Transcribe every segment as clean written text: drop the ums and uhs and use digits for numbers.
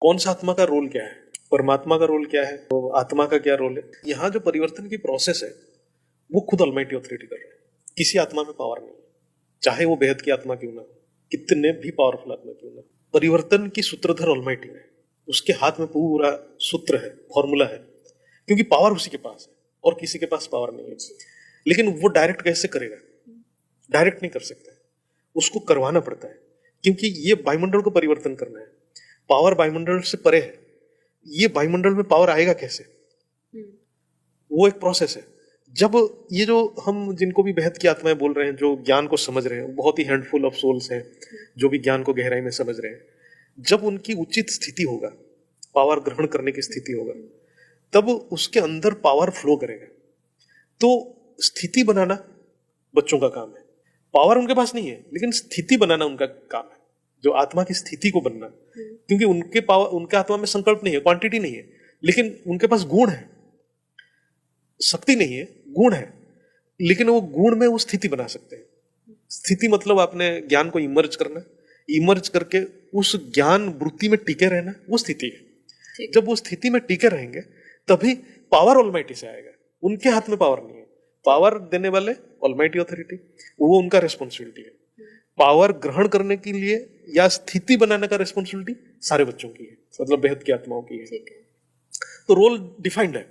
कौन सा आत्मा का रोल क्या है, परमात्मा का रोल क्या है, तो आत्मा का क्या रोल है। यहाँ जो परिवर्तन की प्रोसेस है वो खुद ऑलमाइटी ऑथोरिटी कर रहे हैं। किसी आत्मा में पावर नहीं, चाहे वो बेहद की आत्मा क्यों ना, कितने भी पावरफुल आत्मा क्यों ना। परिवर्तन की सूत्रधर ऑलमाइटी है, उसके हाथ में पूरा सूत्र है, फॉर्मूला है, क्योंकि पावर उसी के पास है और किसी के पास पावर नहीं है। लेकिन वो डायरेक्ट कैसे करेगा, डायरेक्ट नहीं कर सकता, उसको करवाना पड़ता है, क्योंकि ये वायुमंडल को परिवर्तन करना है। पावर वायुमंडल से परे है, ये वायुमंडल में पावर आएगा कैसे, वो एक प्रोसेस है। जब ये जो हम जिनको भी बेहद की आत्माएं बोल रहे हैं, जो ज्ञान को समझ रहे हैं, बहुत ही हैंडफुल ऑफ सोल्स हैं जो भी ज्ञान को गहराई में समझ रहे हैं, जब उनकी उचित स्थिति होगा, पावर ग्रहण करने की स्थिति होगा, तब उसके अंदर पावर फ्लो करेगा। तो स्थिति बनाना बच्चों का काम है। पावर उनके पास नहीं है, लेकिन स्थिति बनाना उनका काम है, जो आत्मा की स्थिति को बनना। क्योंकि उनके पावर, उनके आत्मा में संकल्प नहीं है, क्वांटिटी नहीं है, लेकिन उनके पास गुण है। शक्ति नहीं है, गुण है, लेकिन वो गुण में वो स्थिति बना सकते हैं। स्थिति मतलब आपने ज्ञान को इमर्ज करना, इमर्ज करके उस ज्ञान वृत्ति में टिके रहना, वो स्थिति है। जब वो स्थिति में टिके रहेंगे तभी पावर ऑलमाइटी से आएगा। उनके हाथ में पावर नहीं है, पावर देने वाले ऑलमाइटी ऑथोरिटी, वो उनका रिस्पॉन्सिबिलिटी है। पावर ग्रहण करने के लिए या स्थिति बनाने का रिस्पॉन्सिबिलिटी सारे बच्चों की है, मतलब बेहद की आत्माओं की है। तो रोल डिफाइंड है,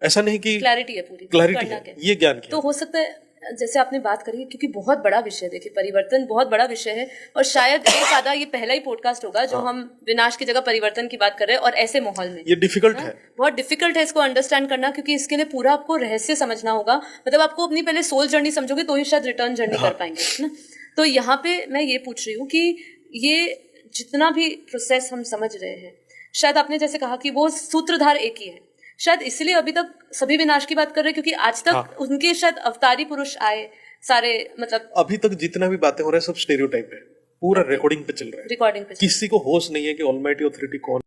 ऐसा नहीं कि क्लैरिटी है, पूरी क्लैरिटी है, ये ज्ञान की। तो हो सकता है जैसे आपने बात करी, क्योंकि बहुत बड़ा विषय, देखिए परिवर्तन बहुत बड़ा विषय है, और शायद एक आधा ये पहला ही पॉडकास्ट होगा जो हम विनाश की जगह परिवर्तन की बात कर रहे हैं, और ऐसे माहौल में ये डिफिकल्ट है, बहुत डिफिकल्ट है इसको अंडरस्टैंड करना, क्योंकि इसके लिए पूरा आपको रहस्य समझना होगा। मतलब आपको अपनी पहले सोल जर्नी समझोगे तो ही शायद रिटर्न जर्नी कर पाएंगे, है ना। तो यहाँ पे मैं ये पूछ रही हूँ कि ये जितना भी प्रोसेस हम समझ रहे हैं, शायद आपने जैसे कहा कि वो सूत्रधार एक ही है, शायद इसलिए अभी तक सभी विनाश की बात कर रहे हैं, क्योंकि आज तक उनके शायद अवतारी पुरुष आए सारे, मतलब अभी तक जितना भी बातें हो रहा है सब स्टेरियोटाइप है, पूरा रिकॉर्डिंग पे चल रहा है, रिकॉर्डिंग पे किसी को होश नहीं है कि ऑलमाइटी ऑथोरिटी कौन